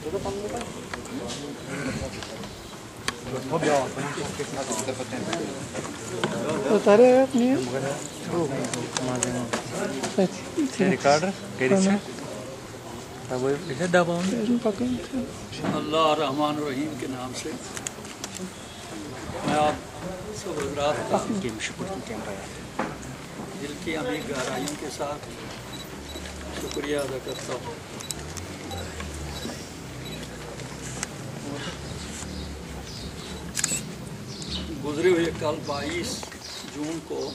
اللہ الرحمن الرحیم کے نام سے میں آپ سب حضرات کا دل کی عمیق گہرائیوں کے ساتھ شکریہ ادا کرتا ہوں۔ گزرے ہوئے کل 22 جون کو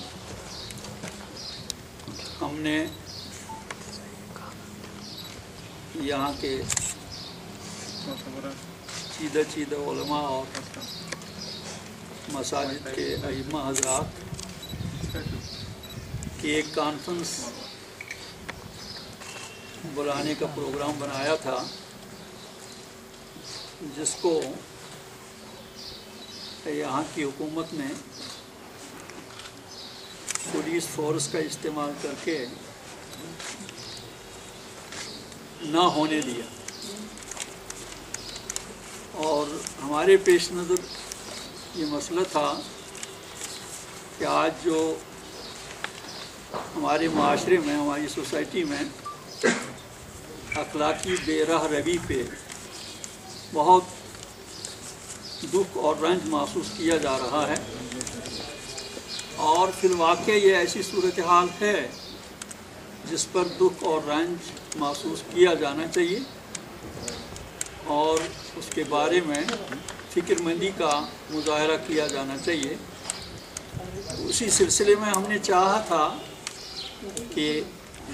ہم نے یہاں کے چیدہ علماء اور مساجد کے ائمہ حضرات کی ایک کانفرنس بلانے کا پروگرام بنایا تھا، جس کو یہاں کی حکومت نے پولیس فورس کا استعمال کر کے نہ ہونے دیا، اور ہمارے پیش نظر یہ مسئلہ تھا کہ آج جو ہمارے معاشرے میں، ہماری سوسائٹی میں اخلاقی بے راہ روی پہ بہت دکھ اور رنج محسوس کیا جا رہا ہے، اور فی الواقع یہ ایسی صورتحال ہے جس پر دکھ اور رنج محسوس کیا جانا چاہیے، اور اس کے بارے میں فکر مندی کا مظاہرہ کیا جانا چاہیے۔ اسی سلسلے میں ہم نے چاہا تھا کہ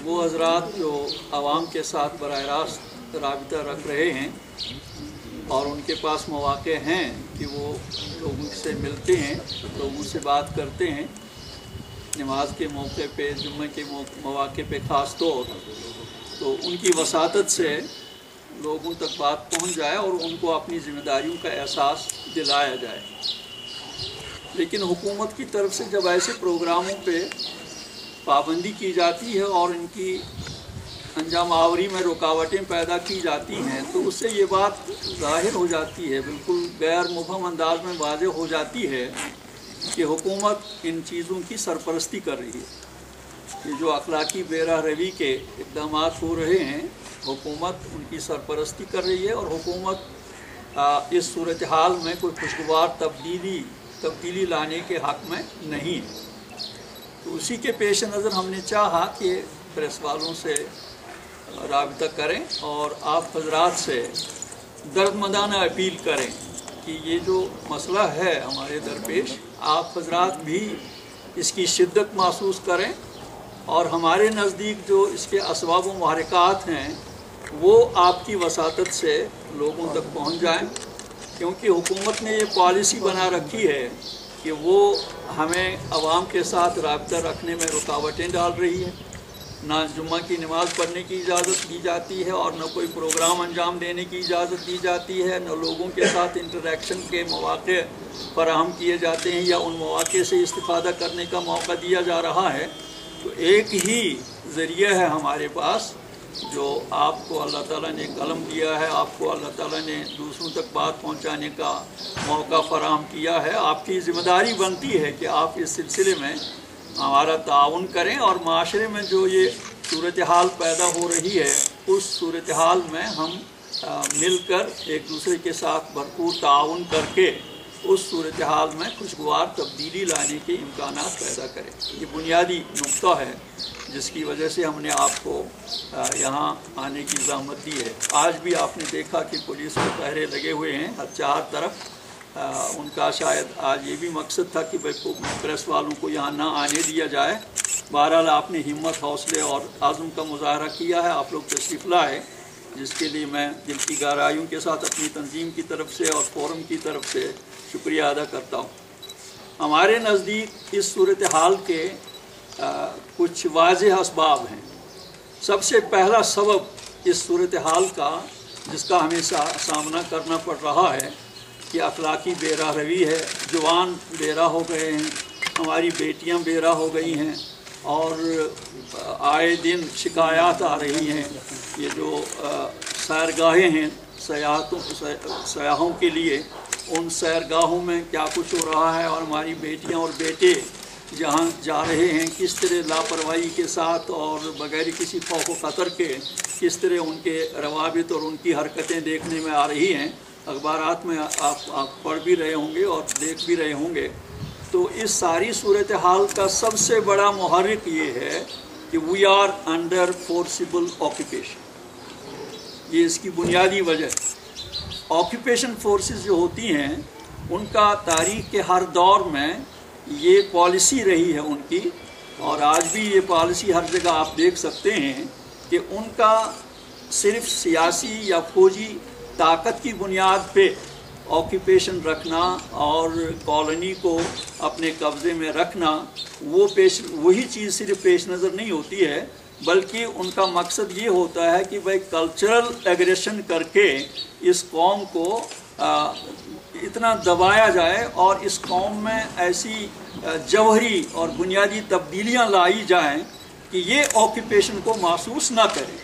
وہ حضرات جو عوام کے ساتھ براہ راست رابطہ رکھ رہے ہیں اور ان کے پاس مواقع ہیں کہ وہ لوگوں سے ملتے ہیں، لوگوں سے بات کرتے ہیں، نماز کے موقع پہ، جمعہ کے مواقع پہ خاص طور، تو ان کی وساطت سے لوگوں تک بات پہنچ جائے اور ان کو اپنی ذمہ داریوں کا احساس دلایا جائے۔ لیکن حکومت کی طرف سے جب ایسے پروگراموں پہ پابندی کی جاتی ہے اور ان کی انجام آوری میں رکاوٹیں پیدا کی جاتی ہیں، تو اس سے یہ بات ظاہر ہو جاتی ہے، بالکل غیر مبہم انداز میں واضح ہو جاتی ہے کہ حکومت ان چیزوں کی سرپرستی کر رہی ہے۔ یہ جو اخلاقی بے راہ روی کے اقدامات ہو رہے ہیں، حکومت ان کی سرپرستی کر رہی ہے، اور حکومت اس صورتحال میں کوئی خوشگوار تبدیلی لانے کے حق میں نہیں ہے۔ تو اسی کے پیش نظر ہم نے چاہا کہ پریس والوں سے رابطہ کریں اور آپ حضرات سے دردمندانہ اپیل کریں کہ یہ جو مسئلہ ہے ہمارے درپیش، آپ حضرات بھی اس کی شدت محسوس کریں، اور ہمارے نزدیک جو اس کے اسباب و محرکات ہیں وہ آپ کی وساطت سے لوگوں تک پہنچ جائیں، کیونکہ حکومت نے یہ پالیسی بنا رکھی ہے کہ وہ ہمیں عوام کے ساتھ رابطہ رکھنے میں رکاوٹیں ڈال رہی ہے۔ نہ جمعہ کی نماز پڑھنے کی اجازت دی جاتی ہے، اور نہ کوئی پروگرام انجام دینے کی اجازت دی جاتی ہے، نہ لوگوں کے ساتھ انٹریکشن کے مواقع فراہم کیے جاتے ہیں یا ان مواقع سے استفادہ کرنے کا موقع دیا جا رہا ہے۔ تو ایک ہی ذریعہ ہے ہمارے پاس جو آپ کو اللہ تعالیٰ نے قلم دیا ہے، آپ کو اللہ تعالیٰ نے دوسروں تک بات پہنچانے کا موقع فراہم کیا ہے۔ آپ کی ذمہ داری بنتی ہے کہ آپ اس سلسلے میں ہمارا تعاون کریں، اور معاشرے میں جو یہ صورتحال پیدا ہو رہی ہے اس صورتحال میں ہم مل کر ایک دوسرے کے ساتھ بھرپور تعاون کر کے اس صورتحال میں خوشگوار تبدیلی لانے کے امکانات پیدا کریں۔ یہ بنیادی نقطہ ہے جس کی وجہ سے ہم نے آپ کو یہاں آنے کی زحمت دی ہے۔ آج بھی آپ نے دیکھا کہ پولیس کے پہرے لگے ہوئے ہیں ہر چار طرف۔ ان کا شاید آج یہ بھی مقصد تھا کہ پریس والوں کو یہاں نہ آنے دیا جائے۔ بہرحال آپ نے ہمت، حوصلے اور عزم کا مظاہرہ کیا ہے، آپ لوگ تشریف لائے، جس کے لیے میں دل کی گہرائیوں کے ساتھ اپنی تنظیم کی طرف سے اور فورم کی طرف سے شکریہ ادا کرتا ہوں۔ ہمارے نزدیک اس صورتحال کے کچھ واضح اسباب ہیں۔ سب سے پہلا سبب اس صورتحال کا، جس کا ہمیں سامنا کرنا پڑ رہا ہے، کہ اخلاقی بے راہ روی ہے۔ جوان بے راہ ہو گئے ہیں، ہماری بیٹیاں بے راہ ہو گئی ہیں، اور آئے دن شکایات آ رہی ہیں۔ یہ جو سیرگاہیں ہیں सयाहों के लिए उन सैरगाहों में क्या कुछ हो रहा है, और हमारी बेटियां और बेटे जहाँ जा रहे हैं किस तरह लापरवाही के साथ और बगैर किसी खौफ व खतर के किस तरह उनके रवाबित और उनकी हरकतें देखने में आ रही हैं। अखबारात में आप पढ़ भी रहे होंगे और देख भी रहे होंगे। तो इस सारी सूरत हाल का सबसे बड़ा मुहर्रिक ये है कि we are under forcible occupation. ये इसकी बुनियादी वजह। ऑक्यूपेशन फोर्सेस जो होती हैं उनका तारीख़ के हर दौर में ये पॉलिसी रही है उनकी, और आज भी ये पॉलिसी हर जगह आप देख सकते हैं कि उनका सिर्फ सियासी या फौजी ताकत की बुनियाद पे ऑक्यूपेशन रखना और कॉलोनी को अपने कब्ज़े में रखना, वही चीज़ सिर्फ पेश नज़र नहीं होती है, बल्कि उनका मकसद ये होता है कि भाई कल्चरल एग्रेशन करके इस कौम को इतना दबाया जाए और इस कौम में ऐसी जौहरी और बुनियादी तब्दीलियां लाई जाएं कि ये ऑक्यूपेशन को महसूस ना करें,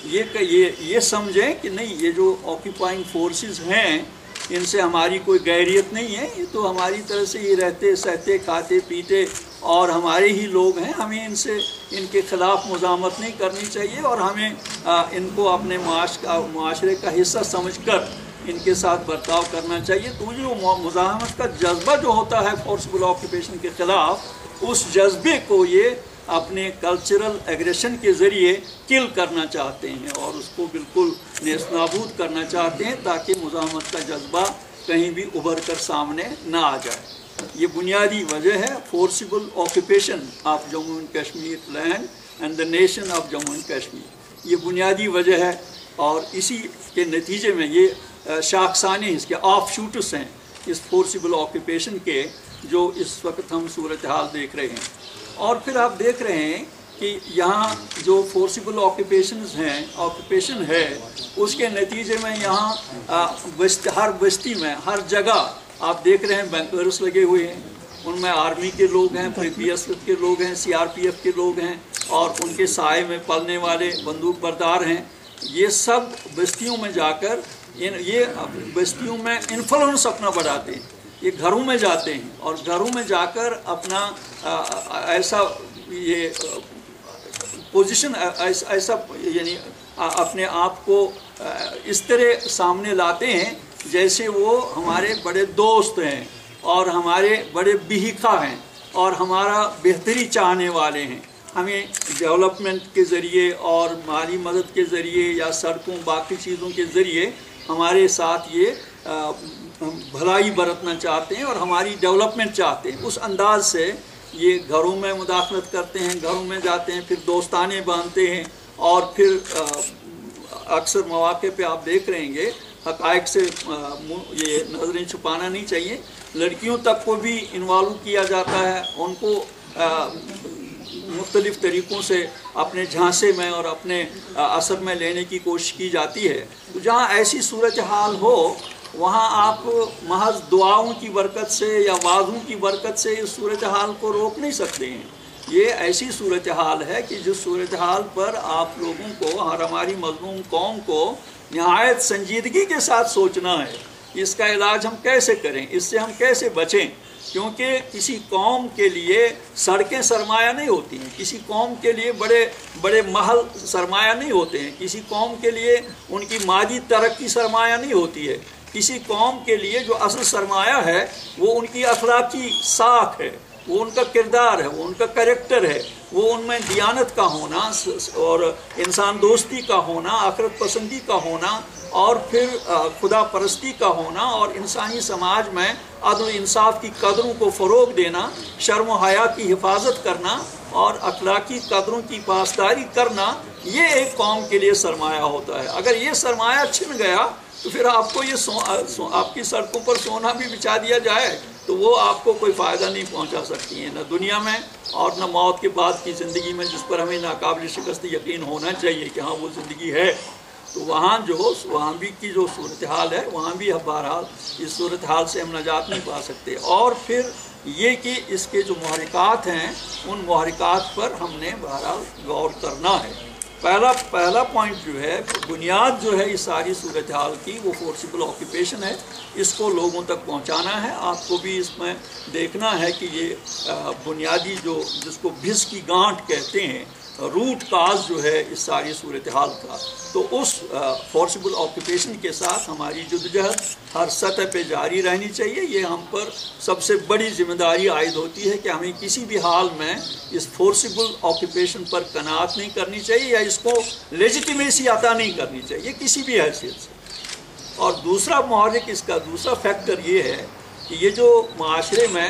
ये समझें कि नहीं, ये जो ऑक्यूपाइंग फोर्सेस हैं इनसे हमारी कोई गैरियत नहीं है, ये तो हमारी तरह से ही रहते सहते खाते पीते और हमारे ही लोग हैं, हमें इनके ख़िलाफ़ मुज़ाहमत नहीं करनी चाहिए और हमें इनको अपने माशरे का हिस्सा समझकर इनके साथ बर्ताव करना चाहिए। तो जो मुज़ाहमत का जज्बा जो होता है फोर्सफुल ऑक्यूपेशन के ख़िलाफ़, उस जज्बे को ये अपने कल्चरल एग्रेशन के ज़रिए किल करना चाहते हैं और उसको बिल्कुल नेस्तनाबूद करना चाहते हैं ताकि मुज़ाहमत का जज्बा कहीं भी उभर कर सामने ना आ जाए। ये बुनियादी वजह है forcible occupation of Jammu and Kashmir land and the nation of Jammu and Kashmir. ये बुनियादी वजह है और इसी के नतीजे में ये शाखसाने इसके ऑफ शूट्स हैं इस फोर्सिबल ऑक्यूपेशन के, जो इस वक्त हम सूरत हाल देख रहे हैं। और फिर आप देख रहे हैं कि यहाँ जो फोर्सिबल ऑक्यूपेशन है उसके नतीजे में यहाँ हर बस्ती में हर जगह आप देख रहे हैं बैंकर्स लगे हुए हैं, उनमें आर्मी के लोग हैं, BSF के लोग हैं, CRPF के लोग हैं और उनके साए में पलने वाले बंदूक बरदार हैं। ये सब बस्तियों में जाकर ये बस्तियों में इन्फ्लुएंस अपना बढ़ाते हैं, ये घरों में जाते हैं और घरों में जाकर अपना ऐसा ये पोजीशन ऐसा यानी अपने आप को इस तरह सामने लाते हैं जैसे वो हमारे बड़े दोस्त हैं और हमारे बड़े बिहिका हैं और हमारा बेहतरी चाहने वाले हैं। हमें डेवलपमेंट के ज़रिए और माली मदद के ज़रिए या सड़कों बाकी चीज़ों के ज़रिए हमारे साथ ये भलाई बरतना चाहते हैं और हमारी डेवलपमेंट चाहते हैं। उस अंदाज से ये घरों में मुदाखलत करते हैं, घरों में जाते हैं, फिर दोस्ताने बांधते हैं और फिर अक्सर मौके पे आप देख रहेंगे हक़ाइक़ से ये नज़रें छुपाना नहीं चाहिए, लड़कियों तक को भी इन्वॉल्व किया जाता है, उनको मुख्तलिफ़ तरीक़ों से अपने झांसे में और अपने असर में लेने की कोशिश की जाती है। तो जहाँ ऐसी सूरत हाल हो वहाँ आप महज दुआओं की बरकत से या वाज़ों की बरकत से इस सूरत हाल को रोक नहीं सकते हैं। ये ऐसी सूरत हाल है कि जिस सूरत हाल पर आप लोगों को और हमारी मज़लूम कौम को निहायत संजीदगी के साथ सोचना है, इसका इलाज हम कैसे करें, इससे हम कैसे बचें। क्योंकि किसी कौम के लिए सड़कें सरमाया नहीं होती हैं, किसी कौम के लिए बड़े बड़े महल सरमाया नहीं होते हैं, किसी कौम के लिए उनकी मादी तरक्की सरमाया नहीं होती है। किसी कौम के लिए जो असल सरमाया है वो उनकी अखलाकी साख है, वो उनका किरदार है, वो उनका कैरेक्टर है, वो उनमें दियानत का होना और इंसान दोस्ती का होना, आखिरत पसंदी का होना और फिर खुदा परस्ती का होना और इंसानी समाज में अदल इंसाफ की कदरों को फ़रोग़ देना, शर्म व हया की हिफाजत करना और अखलाकी कदरों की पासदारी करना, ये एक कौम के लिए सरमाया होता है। अगर ये सरमाया छिन गया तो फिर आपको ये आपकी सड़कों पर सोना भी बिछा दिया जाए तो वो आपको कोई फ़ायदा नहीं पहुंचा सकती है, न दुनिया में और न मौत के बाद की ज़िंदगी में, जिस पर हमें नाकाबिल शिकस्त यकीन होना चाहिए कि हाँ वो ज़िंदगी है। तो वहाँ भी की जो सूरत हाल है, वहाँ भी बहरहाल इस सूरत हाल से हम नजात नहीं पा सकते। और फिर ये कि इसके जो मुहर्रिकात हैं उन मुहर्रिकात पर हमने बहरहाल गौर करना है। پہلا پوائنٹ جو ہے، بنیاد جو ہے اس ساری صورتحال کی، وہ فورسیبل آکوپیشن ہے. اس کو لوگوں تک پہنچانا ہے. آپ کو بھی اس میں دیکھنا ہے کہ یہ بنیادی جو جس کو بھس کی گانٹھ کہتے ہیں، روٹ کاز جو ہے اس ساری صورتحال کا، تو اس فورسیبل آکوپیشن کے ساتھ ہماری جدوجہد ہر سطح پہ جاری رہنی چاہیے. یہ ہم پر سب سے بڑی ذمہ داری عائد ہوتی ہے کہ ہمیں کسی بھی حال میں اس فورسیبل آکوپیشن پر قناعت نہیں کرنی چاہیے یا اس کو لیجیٹیمیسی عطا نہیں کرنی چاہیے کسی بھی حیثیت سے. اور دوسرا محرک، اس کا دوسرا فیکٹر یہ ہے کہ یہ جو معاشرے میں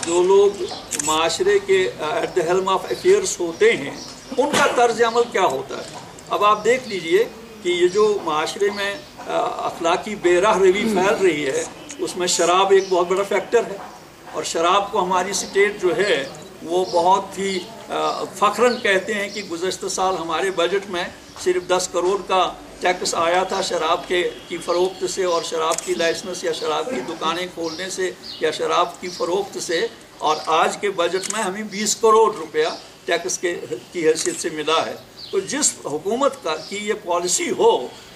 جو لوگ معاشرے کے at the helm of affairs ہوتے ہیں، ان کا طرز عمل کیا ہوتا ہے. اب آپ دیکھ لیجئے کہ یہ جو معاشرے میں اخلاقی بے راہ روی پھیل رہی ہے، اس میں شراب ایک بہت بڑا فیکٹر ہے. اور شراب کو ہماری اسٹیٹ جو ہے وہ بہت ہی فخراً کہتے ہیں کہ گزشتہ سال ہمارے بجٹ میں صرف 10 کروڑ کا ٹیکس آیا تھا شراب کی فروخت سے، اور شراب کی لائسنس یا شراب کی دکانیں کھولنے سے یا شراب کی فروخت سے. اور آج کے بجٹ میں ہمیں 20 کروڑ روپیہ ٹیکس کی حیثیت سے ملا ہے. تو جس حکومت کی یہ پالیسی ہو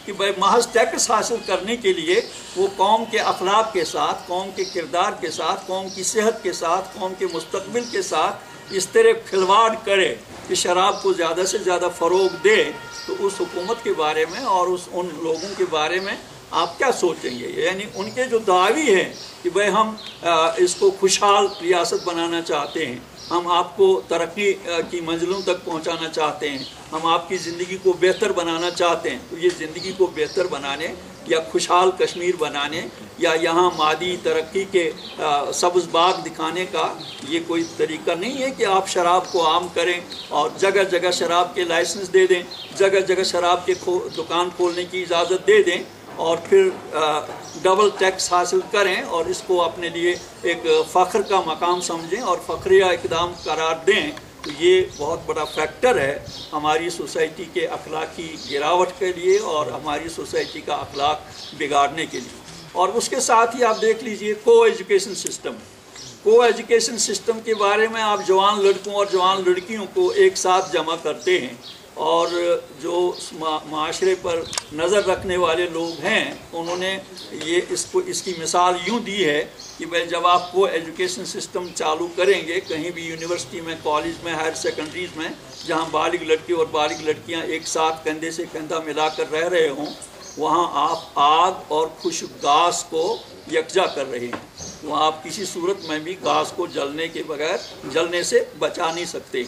کہ بھائی محض ٹیکس حاصل کرنے کے لیے وہ قوم کے اخلاق کے ساتھ، قوم کے کردار کے ساتھ، قوم کی صحت کے ساتھ، قوم کے مستقبل کے ساتھ اس طرح کھلواڑ کرے کہ شراب کو زیادہ سے زیادہ فروغ دے، تو اس حکومت کے بارے میں اور ان لوگوں کے بارے میں آپ کیا سوچیں گے؟ یعنی ان کے جو دعوی ہیں کہ بھائی ہم اس کو خوشحال ریاست بنانا چاہتے ہیں، ہم آپ کو ترقی کی منزلوں تک پہنچانا چاہتے ہیں، ہم آپ کی زندگی کو بہتر بنانا چاہتے ہیں، تو یہ زندگی کو بہتر بنانے یا خوشحال کشمیر بنانے یا یہاں مادی ترقی کے سبز باغ دکھانے کا یہ کوئی طریقہ نہیں ہے کہ آپ شراب کو عام کریں اور جگہ جگہ شراب کے لائسنس دے دیں، جگہ جگہ شراب کے دکان کھولنے کی اجازت دے دیں اور پھر ڈبل ٹیکس حاصل کریں اور اس کو اپنے لیے ایک فخر کا مقام سمجھیں اور فخریہ اقدام قرار دیں. تو یہ بہت بڑا فیکٹر ہے ہماری سوسائٹی کے اخلاقی گراوٹ کے لیے اور ہماری سوسائٹی کا اخلاق بگاڑنے کے لیے. اور اس کے ساتھ ہی آپ دیکھ لیجئے کو ایجوکیشن سسٹم کے بارے میں آپ جوان لڑکوں اور جوان لڑکیوں کو ایک ساتھ جمع کرتے ہیں، اور جو معاشرے پر نظر رکھنے والے لوگ ہیں انہوں نے اس کی مثال یوں دی ہے کہ بھائی جب آپ کو ایجوکیشن سسٹم چالو کریں گے کہیں بھی یونیورسٹی میں، کالج میں، ہائر سیکنڈریز میں، جہاں بالغ لڑکے اور بالغ لڑکیاں ایک ساتھ کندھے سے کندھا ملا کر رہ رہے ہوں، وہاں آپ آگ اور خشک گاس کو یکجا کر رہے ہیں. وہاں آپ کسی صورت میں بھی گاس کو جلنے کے بغیر جلنے سے بچا نہیں سکتے.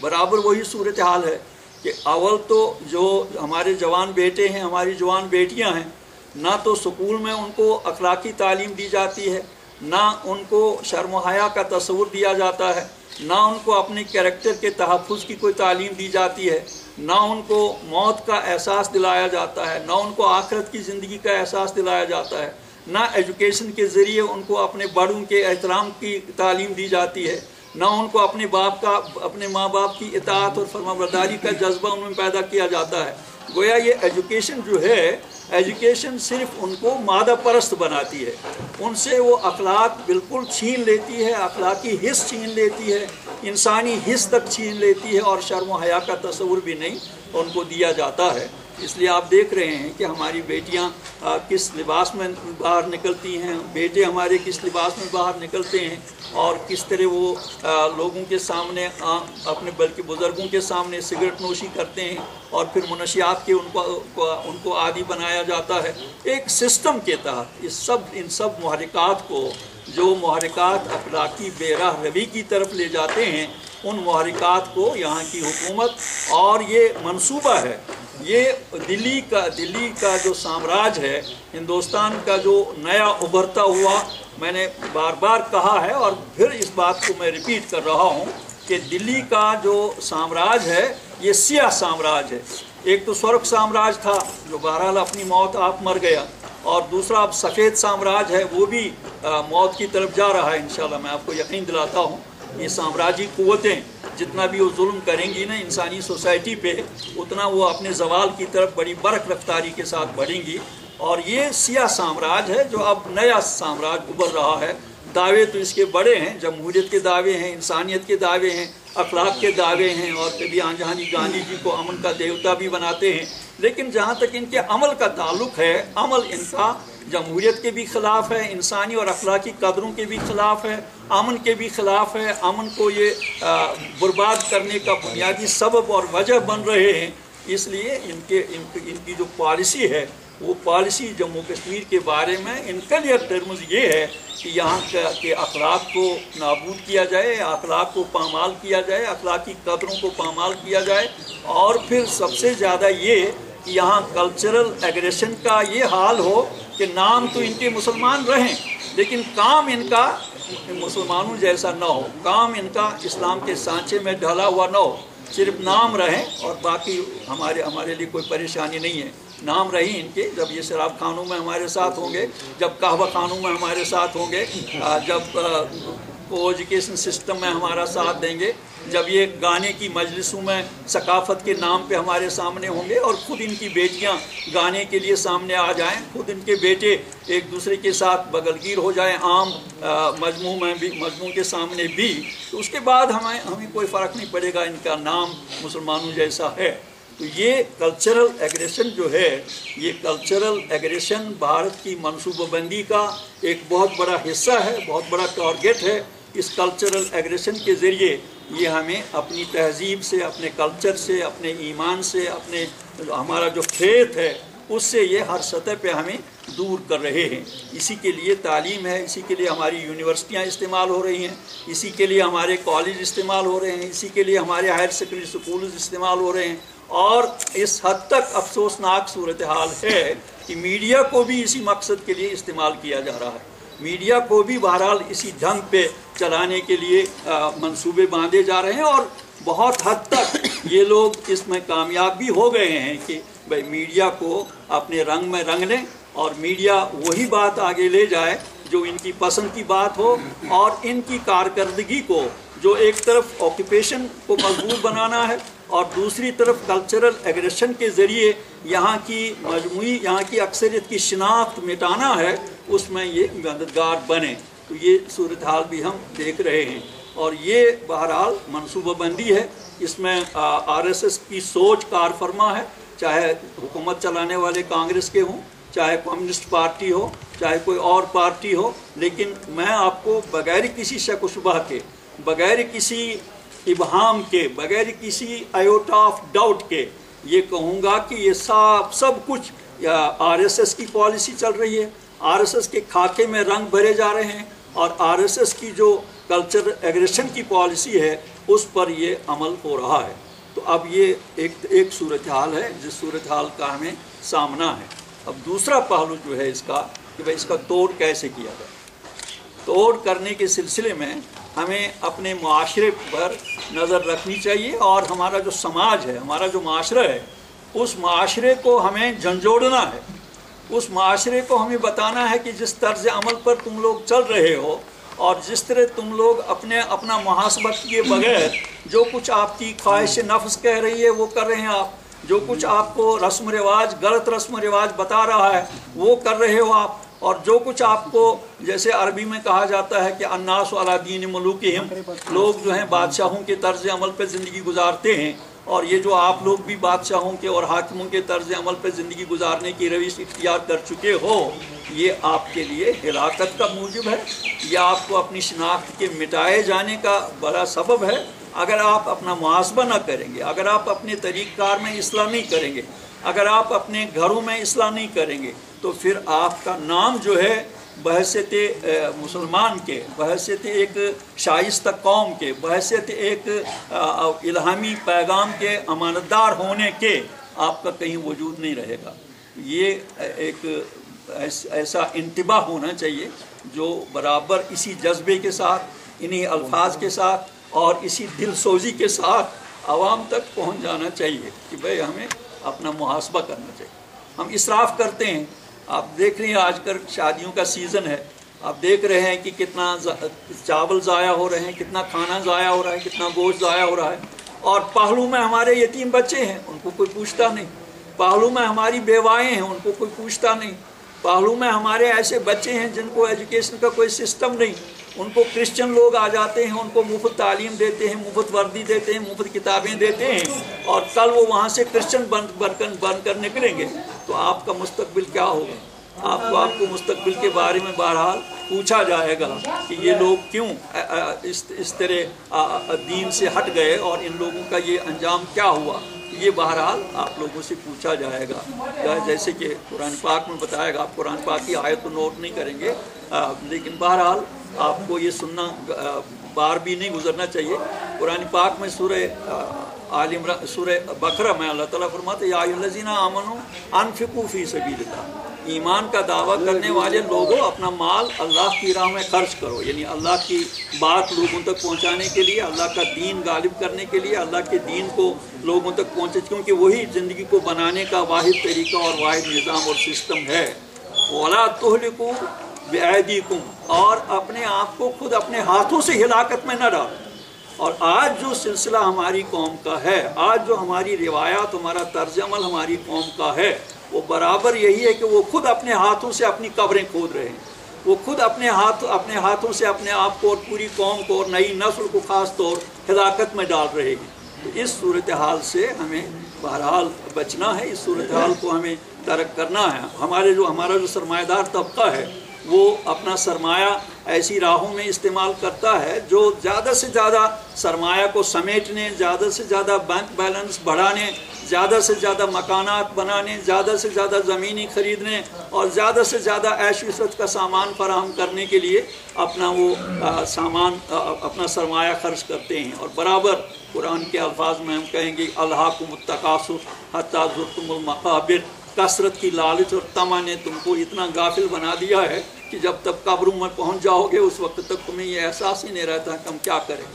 برابر وہی صورتحال ہے کہ اول تو جو ہمارے جوان بیٹے ہیں، ہماری جوان بیٹیاں ہیں، نہ تو سکول میں ان کو اخلاقی تعلیم دی جاتی ہے، نہ ان کو شرم و حیا کا تصور دیا جاتا ہے، نہ ان کو اپنے کیریکٹر کے تحفظ کی کوئی تعلیم دی جاتی ہے، نہ ان کو موت کا احساس دلایا جاتا ہے، نہ ان کو آخرت کی زندگی کا احساس دلایا جاتا ہے، نہ ایجوکیشن کے ذریعے ان کو اپنے بڑوں کے احترام کی تعلیم دی جاتی ہے، نہ ان کو اپنے ماں باپ کی اطاعت اور فرمانبرداری کا جذبہ ان میں پیدا کیا جاتا ہے. گویا یہ ایجوکیشن جو ہے، ایجوکیشن صرف ان کو مادہ پرست بناتی ہے، ان سے وہ اخلاق بالکل چھین لیتی ہے، اخلاقی حس چھین لیتی ہے، انسانی حس تک چھین لیتی ہے، اور شرم و حیا کا تصور بھی نہیں ان کو دیا جاتا ہے. اس لیے آپ دیکھ رہے ہیں کہ ہماری بیٹیاں کس لباس میں باہر نکلتی ہیں، بیٹے ہمارے کس لباس میں باہر نکلتے ہیں، اور کس طرح وہ لوگوں کے سامنے، اپنے بلکہ بزرگوں کے سامنے سگریٹ نوشی کرتے ہیں، اور پھر منشیات کے ان کو عادی بنایا جاتا ہے. ایک سسٹم کے تحت ان سب محرکات کو، جو محرکات اخلاقی بے راہ روی کی طرف لے جاتے ہیں، ان محرکات کو یہاں کی حکومت، اور یہ منصوبہ ہے، یہ دلی کا جو سامراج ہے، ہندوستان کا جو نیا ابھرتا ہوا، میں نے بار بار کہا ہے اور پھر اس بات کو میں ریپیٹ کر رہا ہوں کہ دلی کا جو سامراج ہے یہ سیاہ سامراج ہے. ایک تو سرخ سامراج تھا جو بہرحال اپنی موت آپ مر گیا، اور دوسرا اب سفید سامراج ہے، وہ بھی موت کی طرف جا رہا ہے. انشاءاللہ میں آپ کو یقین دلاتا ہوں یہ سامراجی قوتیں جتنا بھی وہ ظلم کریں گی نا انسانی سوسائٹی پہ، اتنا وہ اپنے زوال کی طرف بڑی برق رفتاری کے ساتھ بڑھیں گی. اور یہ سیاہ سامراج ہے جو اب نیا سامراج ابھر رہا ہے، दावे तो इसके बड़े हैं, जमहूरियत के दावे हैं, इंसानियत के दावे हैं, अखलाक के दावे हैं, और कभी आंजहानी गांधी जी को अमन का देवता भी बनाते हैं। लेकिन जहाँ तक इनके अमल का ताल्लुक़ है, अमल इनका जमहूरियत के भी ख़िलाफ़ है, इंसानी और अखलाकी कदरों के भी ख़िलाफ़ है, अमन के भी ख़िलाफ़ है। अमन को ये बर्बाद करने का बुनियादी सबब और वजह बन रहे हैं। इसलिए इनकी जो पॉलिसी है, वो पॉलिसी जम्मू कश्मीर के बारे में इनका टर्म्स ये है कि यहाँ के अखलाक को नाबूद किया जाए, अखलाक को पामाल किया जाए, अखलाकी कदरों को पामाल किया जाए। और फिर सबसे ज़्यादा ये कि यहाँ कल्चरल एग्रेशन का ये हाल हो कि नाम तो इनके मुसलमान रहें, लेकिन काम इनका मुसलमानों जैसा ना हो, काम इनका इस्लाम के सांचे में ढला हुआ ना हो, सिर्फ नाम रहें और बाकी हमारे लिए कोई परेशानी नहीं है। नाम रही इनके, जब ये शराब खानों में हमारे साथ होंगे, जब कहवा खानों में हमारे साथ होंगे, जब को एजुकेशन सिस्टम में हमारा साथ देंगे, जब ये गाने की मजलिसों में सकाफ़त के नाम पे हमारे सामने होंगे, और ख़ुद इनकी बेटियां गाने के लिए सामने आ जाएं, खुद इनके बेटे एक दूसरे के साथ बगलगीर हो जाएं आम मजमू के सामने भी, तो उसके बाद हमें कोई फ़र्क नहीं पड़ेगा इनका नाम मुसलमानों जैसा है। तो ये कल्चरल एग्रेशन जो है, ये कल्चरल एग्रेशन भारत की मनसूबाबंदी का एक बहुत बड़ा हिस्सा है, बहुत बड़ा टारगेट है। इस कल्चरल एग्रेशन के ज़रिए ये हमें अपनी तहज़ीब से, अपने कल्चर से, अपने ईमान से, अपने हमारा जो फेथ है उससे ये हर सतह पे हमें दूर कर रहे हैं। इसी के लिए तालीम है, इसी के लिए हमारी यूनिवर्सिटियाँ इस्तेमाल हो रही हैं, इसी के लिए हमारे कॉलेज इस्तेमाल हो रहे हैं, इसी के लिए हमारे हायर सेकेंडरी स्कूल इस्तेमाल हो रहे हैं। और इस हद तक अफसोसनाक सूरत हाल है कि मीडिया को भी इसी मकसद के लिए इस्तेमाल किया जा रहा है। मीडिया को भी बहरहाल इसी ढंग पे चलाने के लिए मंसूबे बांधे जा रहे हैं, और बहुत हद तक ये लोग इसमें कामयाब भी हो गए हैं कि भाई मीडिया को अपने रंग में रंग लें, और मीडिया वही बात आगे ले जाए जो इनकी पसंद की बात हो, और इनकी कारकर्दगी को, जो एक तरफ ऑक्यूपेशन को मजबूत बनाना है और दूसरी तरफ कल्चरल एग्रेशन के ज़रिए यहाँ की अक्सरियत की शिनाख्त मिटाना है, उसमें ये मददगार बने। तो ये सूरत हाल भी हम देख रहे हैं, और ये बहरहाल मनसूबाबंदी है। इसमें आरएसएस की सोच कार फरमा है, चाहे हुकूमत चलाने वाले कांग्रेस के हों, चाहे कम्युनिस्ट पार्टी हो, चाहे कोई और पार्टी हो। लेकिन मैं आपको बगैर किसी शक व शुबह के, बगैर किसी इबहाम के, बगैर किसी आयोटा ऑफ डाउट के ये कहूँगा कि ये सब कुछ आरएसएस की पॉलिसी चल रही है। आरएसएस के खाके में रंग भरे जा रहे हैं, और आरएसएस की जो कल्चर एग्रेशन की पॉलिसी है उस पर ये अमल हो रहा है। तो अब ये एक सूरत हाल है जिस सूरत हाल का हमें सामना है। अब दूसरा पहलू जो है इसका, कि भाई इसका तोड़ कैसे किया जाए। तोड़ करने के सिलसिले में हमें अपने माशरे पर नज़र रखनी चाहिए, और हमारा जो समाज है, हमारा जो माशरा है, उस माशरे को हमें झंझोड़ना है। उस माशरे को हमें बताना है कि जिस तर्ज अमल पर तुम लोग चल रहे हो, और जिस तरह तुम लोग अपना मुहासबा किए बगैर जो कुछ आपकी ख्वाहिश नफ्स कह रही है वो कर रहे हैं आप, जो कुछ आपको रस्म रिवाज, गलत रस्म रिवाज बता रहा है वो कर रहे हो आप, और जो कुछ आपको, जैसे अरबी में कहा जाता है कि अन्नास अला दीन मुलूकिहिम, लोग जो हैं बादशाहों के तर्ज अमल पर ज़िंदगी गुजारते हैं, और ये जो आप लोग भी बादशाहों के और हाकिमों के तर्ज अमल पर ज़िंदगी गुजारने की रविश इख्तियार कर चुके हो, ये आपके लिए हिलाकत का मूजिब है, ये आपको अपनी शनाख्त के मिटाए जाने का बड़ा सबब है। अगर आप अपना मुहासबा ना करेंगे, अगर आप अपने तरीक़ार में इस्लाह नहीं करेंगे, अगर आप अपने घरों में इस्लाह नहीं करेंगे, तो फिर आपका नाम जो है बहैसियत मुसलमान के, बहैसियत एक शाइस्ता कौम के, बहैसियत एक इल्हामी पैगाम के अमानतदार होने के, आपका कहीं वजूद नहीं रहेगा। ये एक ऐसा इंतबा होना चाहिए जो बराबर इसी जज्बे के साथ, इन्हीं अल्फाज के साथ और इसी दिलसोजी के साथ आवाम तक पहुंच जाना चाहिए कि भाई हमें अपना मुहासबा करना चाहिए। हम इसराफ़ करते हैं। आप देख रहे हैं आजकल शादियों का सीज़न है, आप देख रहे हैं कि कितना चावल ज़ाया हो रहे हैं, कितना खाना ज़ाया हो रहा है, कितना गोश्त ज़ाया हो रहा है, और पहलू में हमारे यतीम बच्चे हैं, उनको कोई पूछता नहीं। पहलू में हमारी बेवाएँ हैं, उनको कोई पूछता नहीं। पहलू में हमारे ऐसे बच्चे हैं जिनको एजुकेशन का कोई सिस्टम नहीं, उनको क्रिश्चियन लोग आ जाते हैं, उनको मुफ्त तालीम देते हैं, मुफ्त वर्दी देते हैं, मुफ्त किताबें देते हैं, और कल वो वहाँ से क्रिश्चियन बन कर निकलेंगे तो आपका मुस्तकबिल क्या होगा? आपको मुस्तकबिल के बारे में बहरहाल पूछा जाएगा कि ये लोग क्यों इस तरह दीन से हट गए और इन लोगों का ये अंजाम क्या हुआ, ये बहरहाल आप लोगों से पूछा जाएगा। जैसे कि कुरान पाक में बताएगा, आप कुरान पाक की आयत को नोट नहीं करेंगे, लेकिन बहरहाल आपको ये सुनना बार भी नहीं गुजरना चाहिए। कुरान पाक में सूरह बकरा में अल्लाह ताला फरमाते या अय्युहल्लज़ीना आमनू अनफ़िक़ू फ़ी सबीलिल्लाह, ईमान का दावा करने वाले लोगों अपना माल अल्लाह की राह में खर्च करो, यानी अल्लाह की बात लोगों तक पहुंचाने के लिए, अल्लाह का दीन गालिब करने के लिए, अल्लाह के दीन को लोगों तक पहुंचे, क्योंकि वही ज़िंदगी को बनाने का वाहिद तरीका और वाहिद निज़ाम और सिस्टम है। वला तुहलिकू बिअयदीकुम, और अपने आप को खुद अपने हाथों से हिलाकत में न डालो। और आज जो सिलसिला हमारी कौम का है, आज जो हमारी रिवायात, हमारा तर्ज अमल हमारी कौम का है, वो बराबर यही है कि वो खुद अपने हाथों से अपनी कब्रें खोद रहे हैं, वो खुद अपने हाथों से अपने आप को और पूरी कौम को और नई नस्ल को ख़ास तौर हिलाकत में डाल रहे हैं। तो इस सूरत हाल से हमें बहरहाल बचना है, इस सूरत हाल को हमें तर्क करना है। हमारा जो सरमायादार तबका है वो अपना सरमाया ऐसी राहों में इस्तेमाल करता है जो ज़्यादा से ज़्यादा सरमाया को समेटने, ज़्यादा से ज़्यादा बैंक बैलेंस बढ़ाने, ज़्यादा से ज़्यादा मकानात बनाने, ज़्यादा से ज़्यादा ज़मीनी ख़रीदने और ज़्यादा से ज़्यादा ऐश इशरत का सामान फराहम करने के लिए अपना अपना सरमाया खर्च करते हैं। और बराबर कुरान के अल्फाज में हम कहेंगे अल्हाकुमुत तकासुर हत्ता ज़ुरतुमुल मक़ाबिर, कसरत की लालच और तमा ने तुमको इतना गाफिल बना दिया है कि जब तक कब्रों में पहुंच जाओगे उस वक्त तक तुम्हें ये एहसास ही नहीं रहता कि हम क्या करें।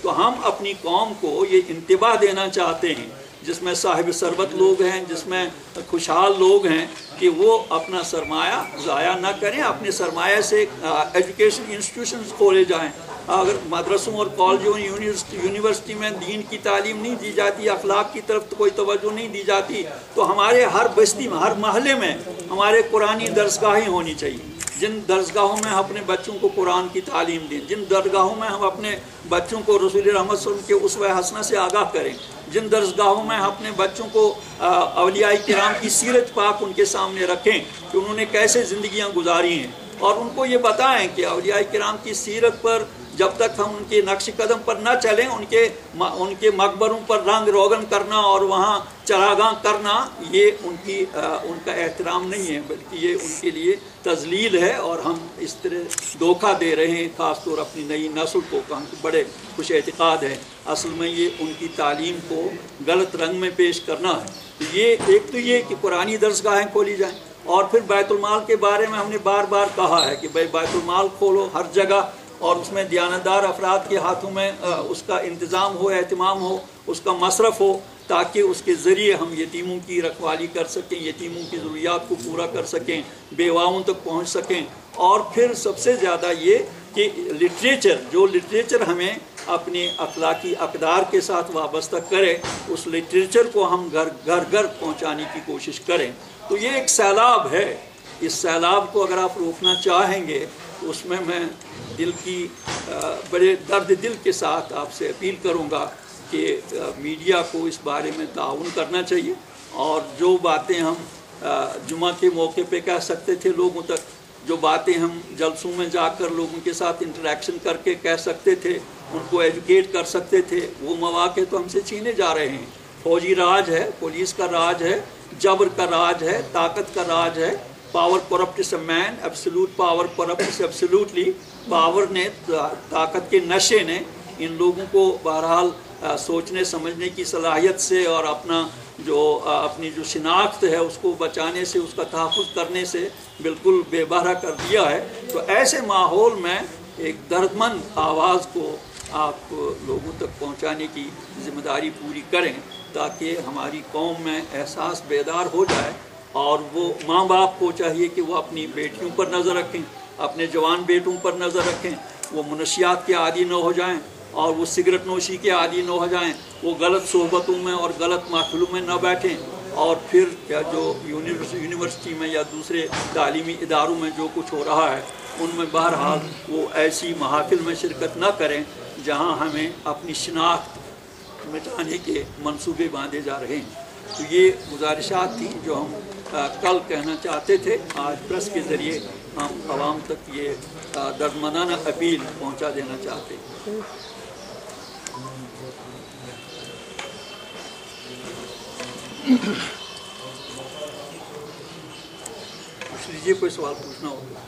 तो हम अपनी कौम को ये इंतबाह देना चाहते हैं जिसमें साहिब सरबत लोग हैं, जिसमें खुशहाल लोग हैं, कि वो अपना सरमाया ज़ाया ना करें, अपने सरमाया से एजुकेशन इंस्टीट्यूशंस खोले जाएं। अगर मदरसों और कॉलेजों यूनिवर्सिटी में दीन की तालीम नहीं दी जाती, अखलाक की तरफ तो कोई तवज्जो नहीं दी जाती, तो हमारे हर बस्ती में, हर महल्ले में हमारे कुरानी दरसगाहें होनी चाहिए, जिन दरसगाहों में हम अपने बच्चों को कुरान की तालीम दें, जिन दरगाहों में हम अपने बच्चों को रसूल रहमत सल्लल्लाहु अलैहि वसल्लम के उसवा हसना से आगाह करें, जिन दरसगाहों में हम अपने बच्चों को औलिया किराम की सीरत पाक उनके सामने रखें कि उन्होंने कैसे ज़िंदगियाँ गुजारी हैं, और उनको ये बताएं कि औलिया किराम की सीरत पर जब तक हम उनके नक्श कदम पर न चलें, उनके मकबरों पर रंग रोगन करना और वहाँ चरागाह करना, ये उनका एहतराम नहीं है, बल्कि ये उनके लिए तजलील है। और हम इस तरह धोखा दे रहे हैं ख़ास तौर अपनी नई नस्ल को। हम बड़े खुश एतिक़ाद है, असल में ये उनकी तालीम को गलत रंग में पेश करना है। ये एक तो ये कि कुरानी दरसगाहें खोली जाएँ, और फिर बैतुल माल के बारे में हमने बार बार कहा है कि भाई बैतुल माल खोलो हर जगह, और उसमें दयानतदार अफराद के हाथों में उसका इंतज़ाम हो, एहतमाम हो, उसका मसरफ़ हो, ताकि उसके ज़रिए हम यतीमों की रखवाली कर सकें, यतीमों की ज़रूरियात को पूरा कर सकें, बेवाओं तक पहुँच सकें। और फिर सबसे ज़्यादा ये कि लिटरेचर हमें अपने अखलाकी अक़दार के साथ वाबस्ता करे, उस लिटरेचर को हम घर घर पहुँचाने की कोशिश करें। तो ये एक सैलाब है, इस सैलाब को अगर आप रोकना चाहेंगे तो उसमें मैं दिल की बड़े दर्द दिल के साथ आपसे अपील करूँगा कि मीडिया को इस बारे में ताउन करना चाहिए, और जो बातें हम जुमा के मौके पे कह सकते थे लोगों तक, जो बातें हम जलसों में जाकर लोगों के साथ इंटरेक्शन करके कह सकते थे, उनको एजुकेट कर सकते थे, वो मौके तो हमसे छीने जा रहे हैं। फौजी राज है, पुलिस का राज है, जबर का राज है, ताकत का राज है। Power corrupts a man, absolute power corrupts absolutely. Power ने, ताकत के नशे ने इन लोगों को बहरहाल सोचने समझने की सलाहियत से और अपनी जो शिनाख्त है उसको बचाने से, उसका तहफ़्फ़ुज़ करने से बिल्कुल बेबहरा कर दिया है। तो ऐसे माहौल में एक दर्दमंद आवाज़ को आप लोगों तक पहुंचाने की ज़िम्मेदारी पूरी करें, ताकि हमारी कौम में एहसास बेदार हो जाए। और वो माँ बाप को चाहिए कि वो अपनी बेटियों पर नज़र रखें, अपने जवान बेटों पर नज़र रखें, वो मनशियात के आदी न हो जाएं और वो सिगरेट नोशी के आदी न हो जाएं, वो गलत सोहबतों में और गलत महफिलों में न बैठें, اور پھر یا جو یونیورسٹی میں یا دوسرے تعلیمی اداروں میں جو کچھ ہو رہا ہے ان میں بہرحال وہ ایسی محافل میں شرکت نہ کریں جہاں ہمیں اپنی شناخت مٹانے کے منصوبے باندھے جا رہے ہیں. تو یہ گزارشات تھیں جو ہم کل کہنا چاہتے تھے. آج پریس کے ذریعے ہم عوام تک یہ دردمندانہ اپیل پہنچا دینا چاہتے ہیں. پوچھ لیجیے, کوئی سوال پوچھنا ہوگا.